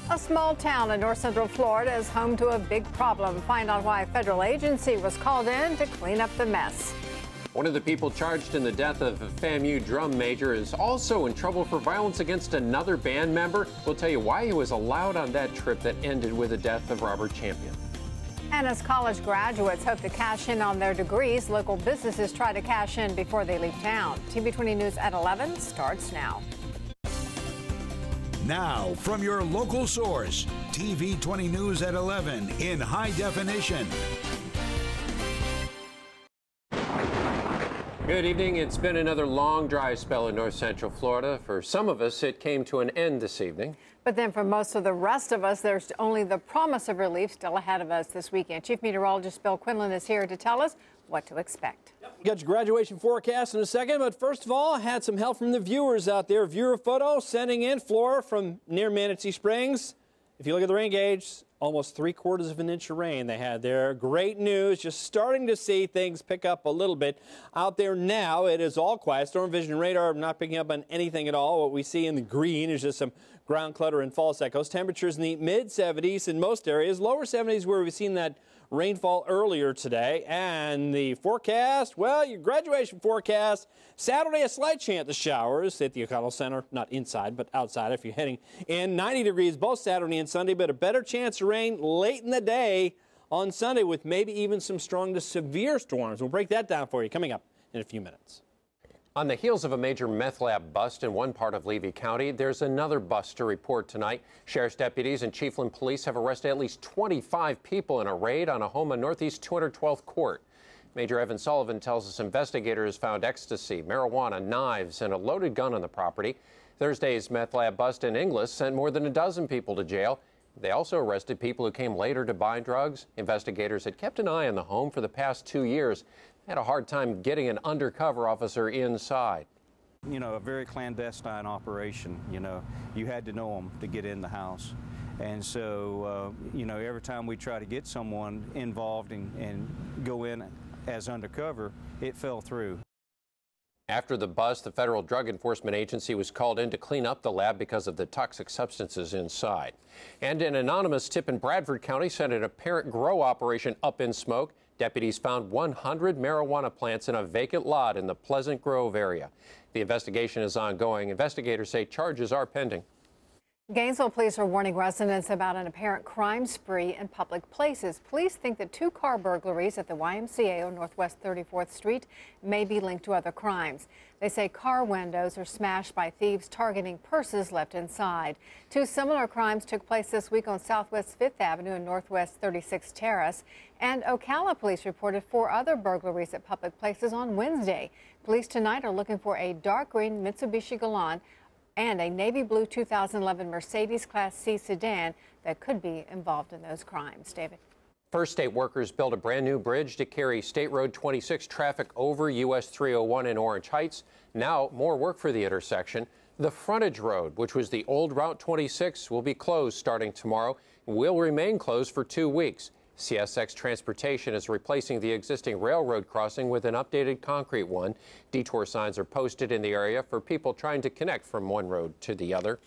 A small town in north central Florida is home to a big problem. Find out why a federal agency was called in to clean up the mess. One of the people charged in the death of a FAMU drum major is also in trouble for violence against another band member. We'll tell you why he was allowed on that trip that ended with the death of Robert Champion. And as college graduates hope to cash in on their degrees, local businesses try to cash in before they leave town. TV 20 News at 11 starts now. Now, from your local source, TV 20 News at 11 in high definition. Good evening. It's been another long dry spell in north central Florida. For some of us, it came to an end this evening. But then for most of the rest of us, there's only the promise of relief still ahead of us this weekend. Chief Meteorologist Bill Quinlan is here to tell us what to expect. We got your graduation forecast in a second, but first of all, I had some help from the viewers out there. Viewer photo sending in Flora from near Manatee Springs. If you look at the rain gauge, almost 3/4 of an inch of rain they had there. Great news. Just starting to see things pick up a little bit out there now. It is all quiet. Storm vision radar not picking up on anything at all. What we see in the green is just some ground clutter and false echoes. Temperatures in the mid-70s in most areas. Lower 70s where we've seen that rainfall earlier today. And the forecast, well, your graduation forecast, Saturday a slight chance of showers at the O'Connell Center, not inside but outside if you're heading in. 90 degrees both Saturday and Sunday, but a better chance of rain late in the day on Sunday with maybe even some strong to severe storms. We'll break that down for you coming up in a few minutes. On the heels of a major meth lab bust in one part of Levy County, there's another bust to report tonight. Sheriff's deputies and Chiefland police have arrested at least 25 people in a raid on a home on Northeast 212th Court. Major Evan Sullivan tells us investigators found ecstasy, marijuana, knives, and a loaded gun on the property. Thursday's meth lab bust in Inglis sent more than a dozen people to jail. They also arrested people who came later to buy drugs. Investigators had kept an eye on the home for the past 2 years. Had a hard time getting an undercover officer inside. You know, a very clandestine operation. You know, you had to know them to get in the house. And so, you know, every time we try to get someone involved and go in as undercover, it fell through. After the bust, the Federal Drug Enforcement Agency was called in to clean up the lab because of the toxic substances inside. And an anonymous tip in Bradford County sent an apparent grow operation up in smoke. Deputies found 100 marijuana plants in a vacant lot in the Pleasant Grove area. The investigation is ongoing. Investigators say charges are pending. Gainesville police are warning residents about an apparent crime spree in public places. Police think that 2 car burglaries at the YMCA on Northwest 34th Street may be linked to other crimes. They say car windows are smashed by thieves targeting purses left inside. 2 similar crimes took place this week on Southwest 5th Avenue and Northwest 36th Terrace. And Ocala police reported 4 other burglaries at public places on Wednesday. Police tonight are looking for a dark green Mitsubishi Galant and a navy blue 2011 Mercedes Class C sedan that could be involved in those crimes. David. First State workers built a brand new bridge to carry State Road 26 traffic over US 301 in Orange Heights. Now more work for the intersection. The frontage road, which was the old Route 26, will be closed starting tomorrow and will remain closed for 2 weeks. CSX Transportation is replacing the existing railroad crossing with an updated concrete one. Detour signs are posted in the area for people trying to connect from one road to the other.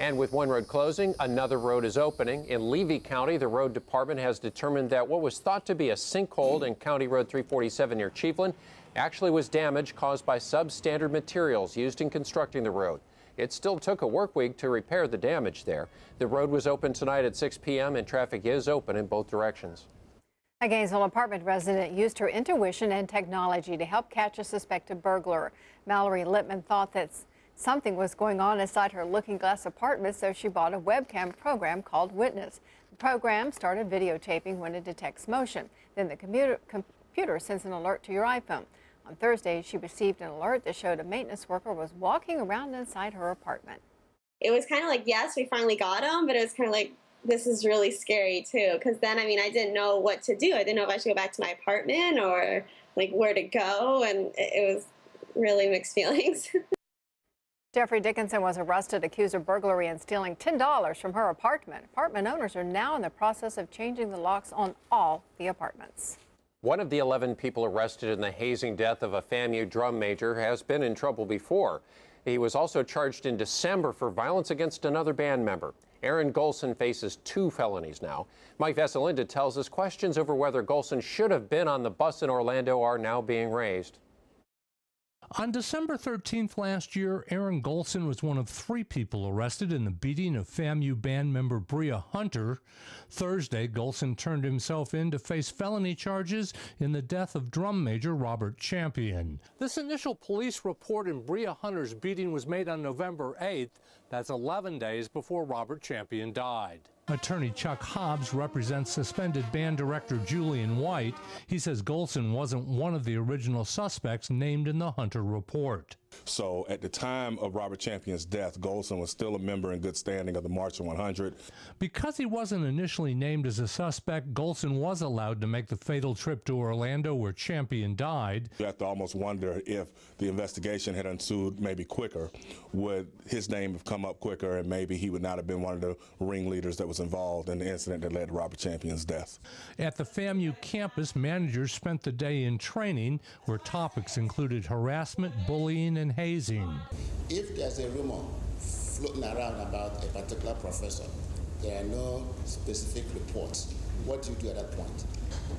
And with one road closing, another road is opening. In Levy County, the road department has determined that what was thought to be a sinkhole in County Road 347 near Chiefland actually was damage caused by substandard materials used in constructing the road. It still took a work week to repair the damage there. The road was open tonight at 6 p.m. and traffic is open in both directions. A Gainesville apartment resident used her intuition and technology to help catch a suspected burglar. Mallory Littman thought that something was going on inside her looking glass apartment, so she bought a webcam program called Witness. The program started videotaping when it detects motion. Then the computer sends an alert to your iPhone. On Thursday, she received an alert that showed a maintenance worker was walking around inside her apartment. It was kind of like, yes, we finally got him, but it was kind of like, this is really scary too. Because then, I mean, I didn't know what to do. I didn't know if I should go back to my apartment or like where to go. And it was really mixed feelings. Jeffrey Dickinson was arrested, accused of burglary and stealing $10 from her apartment. Apartment owners are now in the process of changing the locks on all the apartments. One of the 11 people arrested in the hazing death of a FAMU drum major has been in trouble before. He was also charged in December for violence against another band member. Aaron Golson faces 2 felonies now. Mike Veselinda tells us questions over whether Golson should have been on the bus in Orlando are now being raised. On December 13th last year, Aaron Golson was one of 3 people arrested in the beating of FAMU band member Bria Hunter. Thursday, Golson turned himself in to face felony charges in the death of drum major Robert Champion. This initial police report in Bria Hunter's beating was made on November 8th. That's 11 days before Robert Champion died. Attorney Chuck Hobbs represents suspended band director Julian White. He says Golson wasn't one of the original suspects named in the Hunter report. So at the time of Robert Champion's death, Golson was still a member in good standing of the Marching 100. Because he wasn't initially named as a suspect, Golson was allowed to make the fatal trip to Orlando where Champion died. You have to almost wonder if the investigation had ensued maybe quicker. Would his name have come up quicker, and maybe he would not have been one of the ringleaders that was involved in the incident that led to Robert Champion's death. At the FAMU campus, managers spent the day in training where topics included harassment, bullying, and hazing. If there's a rumor floating around about a particular professor, there are no specific reports. What do you do at that point?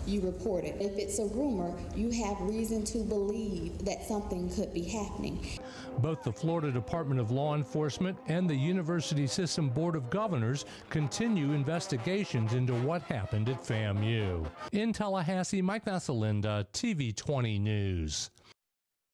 You report it. If it's a rumor, you have reason to believe that something could be happening. Both the Florida Department of Law Enforcement and the University System Board of Governors continue investigations into what happened at FAMU. In Tallahassee, Mike Veselinda, TV 20 News.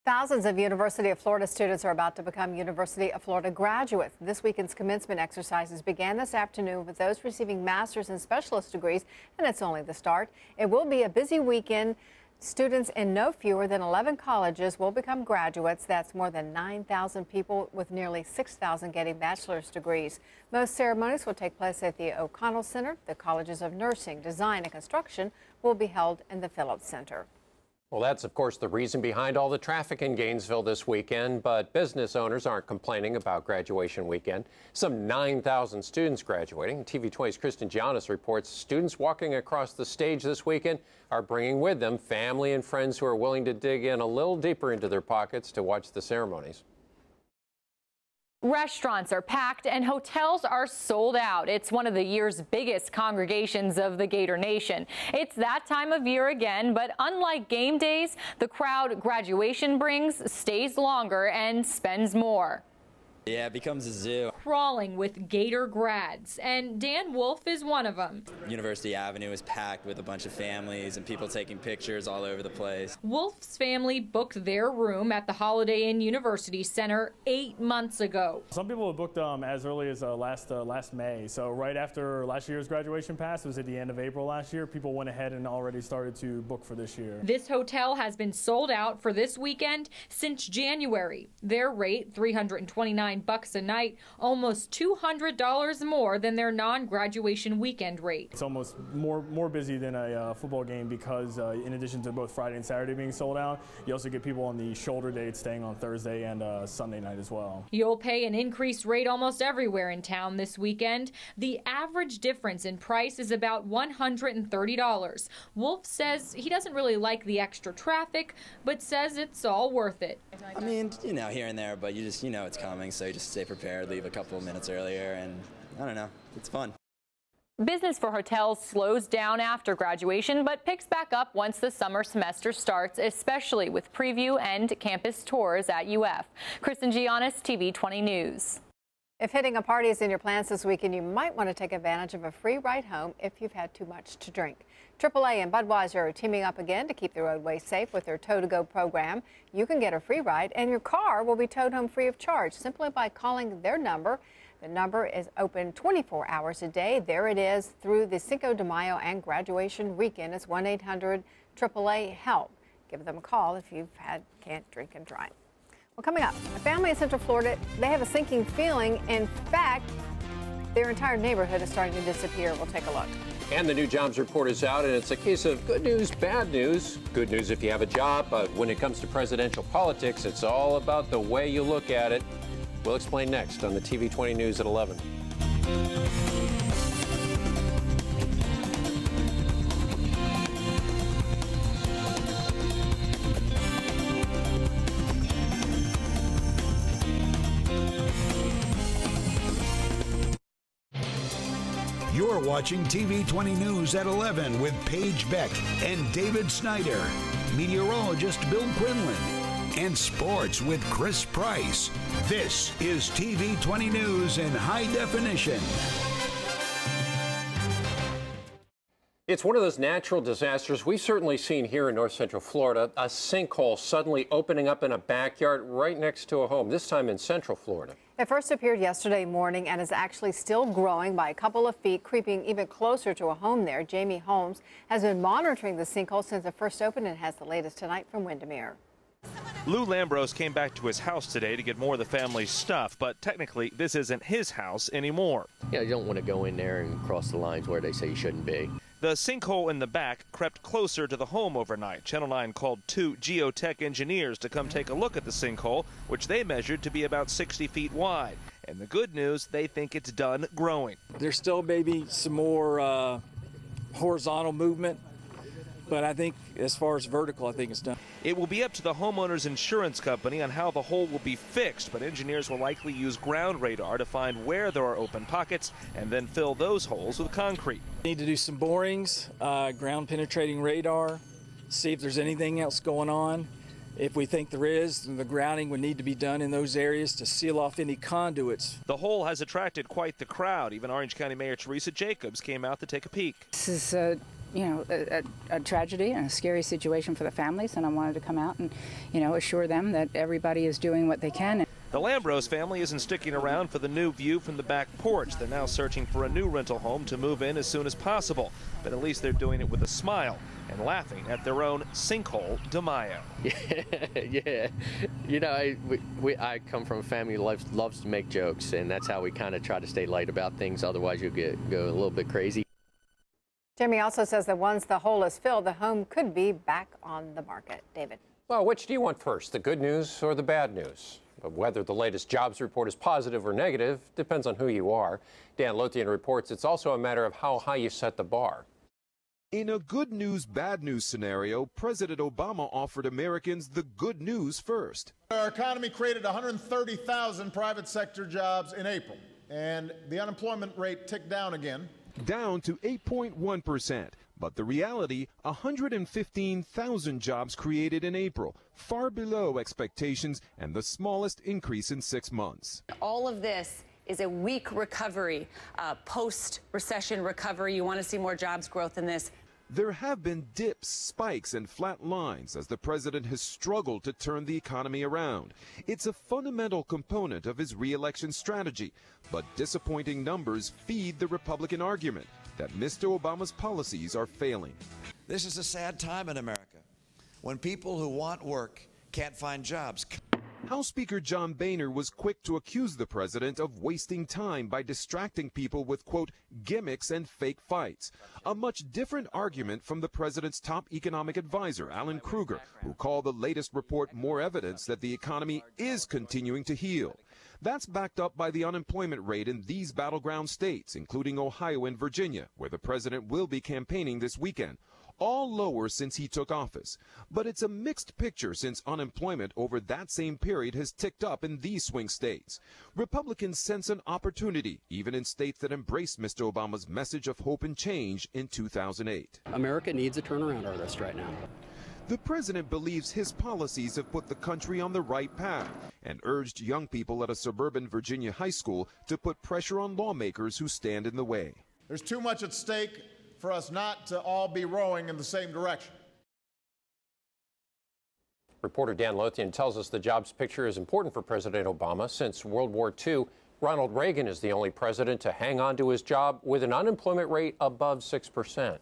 Thousands of University of Florida students are about to become University of Florida graduates. This weekend's commencement exercises began this afternoon with those receiving master's and specialist degrees, and it's only the start. It will be a busy weekend. Students in no fewer than 11 colleges will become graduates. That's more than 9,000 people, with nearly 6,000 getting bachelor's degrees. Most ceremonies will take place at the O'Connell Center. The colleges of Nursing, Design, and Construction will be held in the Phillips Center. Well, that's, of course, the reason behind all the traffic in Gainesville this weekend, but business owners aren't complaining about graduation weekend. Some 9,000 students graduating. TV 20's Kristen Giannis reports students walking across the stage this weekend are bringing with them family and friends who are willing to dig in a little deeper into their pockets to watch the ceremonies. Restaurants are packed and hotels are sold out. It's one of the year's biggest congregations of the Gator Nation. It's that time of year again, but unlike game days, the crowd graduation brings stays longer and spends more. Yeah, it becomes a zoo. Crawling with Gator grads, and Dan Wolf is one of them. University Avenue is packed with a bunch of families and people taking pictures all over the place. Wolf's family booked their room at the Holiday Inn University Center 8 months ago. Some people have booked as early as last May. So right after last year's graduation pass, it was at the end of April last year, people went ahead and already started to book for this year. This hotel has been sold out for this weekend since January. Their rate, $329 a night, almost $200 more than their non-graduation weekend rate. It's almost more busy than a football game because in addition to both Friday and Saturday being sold out, you also get people on the shoulder dates staying on Thursday and Sunday night as well. You'll pay an increased rate almost everywhere in town this weekend. The average difference in price is about $130. Wolf says he doesn't really like the extra traffic, but says it's all worth it. I mean, you know, here and there, but you just, you know it's coming, so you just stay prepared, leave a couple of minutes earlier, and I don't know, it's fun. Business for hotels slows down after graduation, but picks back up once the summer semester starts, especially with preview and campus tours at UF. Kristen Giannis, TV 20 News. If hitting a party is in your plans this weekend, you might want to take advantage of a free ride home if you've had too much to drink. AAA and Budweiser are teaming up again to keep the roadways safe with their Tow-to-Go program. You can get a free ride, and your car will be towed home free of charge simply by calling their number. The number is open 24 hours a day. There it is through the Cinco de Mayo and graduation weekend. It's 1-800-AAA-HELP. Give them a call if you can't drink and drive. Well, coming up, a family in Central Florida, they have a sinking feeling. In fact, their entire neighborhood is starting to disappear. We'll take a look. And the new jobs report is out, and it's a case of good news, bad news. Good news if you have a job, but when it comes to presidential politics, it's all about the way you look at it. We'll explain next on the TV 20 News at 11. You're watching TV 20 News at 11 with Paige Beck and David Snyder, meteorologist Bill Quinlan, and sports with Chris Price. This is TV 20 News in high definition. It's one of those natural disasters we've certainly seen here in north central Florida, a sinkhole suddenly opening up in a backyard right next to a home, this time in central Florida. It first appeared yesterday morning and is actually still growing by a couple of feet, creeping even closer to a home there. Jamie Holmes has been monitoring the sinkhole since it first opened and has the latest tonight from Windermere. Lou Lambros came back to his house today to get more of the family's stuff, but technically this isn't his house anymore. Yeah, you don't want to go in there and cross the lines where they say you shouldn't be. The sinkhole in the back crept closer to the home overnight. Channel 9 called 2 geotech engineers to come take a look at the sinkhole, which they measured to be about 60 feet wide. And the good news, they think it's done growing. There's still maybe some more horizontal movement, but I think as far as vertical, I think it's done. It will be up to the homeowner's insurance company on how the hole will be fixed, but engineers will likely use ground radar to find where there are open pockets and then fill those holes with concrete. Need to do some borings, ground penetrating radar, see if there's anything else going on. If we think there is, then the grounding would need to be done in those areas to seal off any conduits. The hole has attracted quite the crowd. Even Orange County Mayor Teresa Jacobs came out to take a peek. This is a tragedy and a scary situation for the families, and I wanted to come out and, assure them that everybody is doing what they can. The Lambros family isn't sticking around for the new view from the back porch. They're now searching for a new rental home to move in as soon as possible. But at least they're doing it with a smile and laughing at their own sinkhole de Mayo. Yeah. I come from a family who loves to make jokes, and that's how we kind of try to stay light about things. Otherwise, you'll go a little bit crazy. Jimmy also says that once the hole is filled, the home could be back on the market. David. Well, which do you want first, the good news or the bad news? But whether the latest jobs report is positive or negative depends on who you are. Dan Lothian reports it's also a matter of how high you set the bar. In a good news, bad news scenario, President Obama offered Americans the good news first. Our economy created 130,000 private sector jobs in April, and the unemployment rate ticked down again. Down to 8.1%. But the reality, 115,000 jobs created in April, far below expectations and the smallest increase in 6 months. All of this is a weak recovery, post-recession recovery. You want to see more jobs growth in this. There have been dips, spikes, and flat lines as the president has struggled to turn the economy around. It's a fundamental component of his re-election strategy. But disappointing numbers feed the Republican argument that Mr. Obama's policies are failing. This is a sad time in America when people who want work can't find jobs. House Speaker John Boehner was quick to accuse the president of wasting time by distracting people with, quote, gimmicks and fake fights. A much different argument from the president's top economic advisor, Alan Kruger, who called the latest report more evidence that the economy is continuing to heal. That's backed up by the unemployment rate in these battleground states, including Ohio and Virginia, where the president will be campaigning this weekend. All lower since he took office. But it's a mixed picture since unemployment over that same period has ticked up in these swing states. Republicans sense an opportunity, even in states that embraced Mr. Obama's message of hope and change in 2008. America needs a turnaround artist right now. The president believes his policies have put the country on the right path and urged young people at a suburban Virginia high school to put pressure on lawmakers who stand in the way. There's too much at stake for us not to all be rowing in the same direction. Reporter Dan Lothian tells us the jobs picture is important for President Obama. Since World War II, Ronald Reagan is the only president to hang on to his job with an unemployment rate above 6%.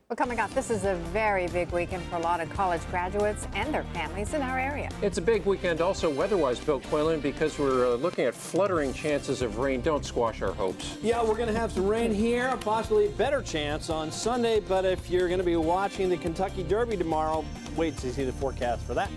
Well, coming up, this is a very big weekend for a lot of college graduates and their families in our area. It's a big weekend also weather-wise, Bill Quinlan, because we're looking at fluttering chances of rain. Don't squash our hopes. Yeah, we're going to have some rain here, possibly a better chance on Sunday, but if you're going to be watching the Kentucky Derby tomorrow, wait to see the forecast for that.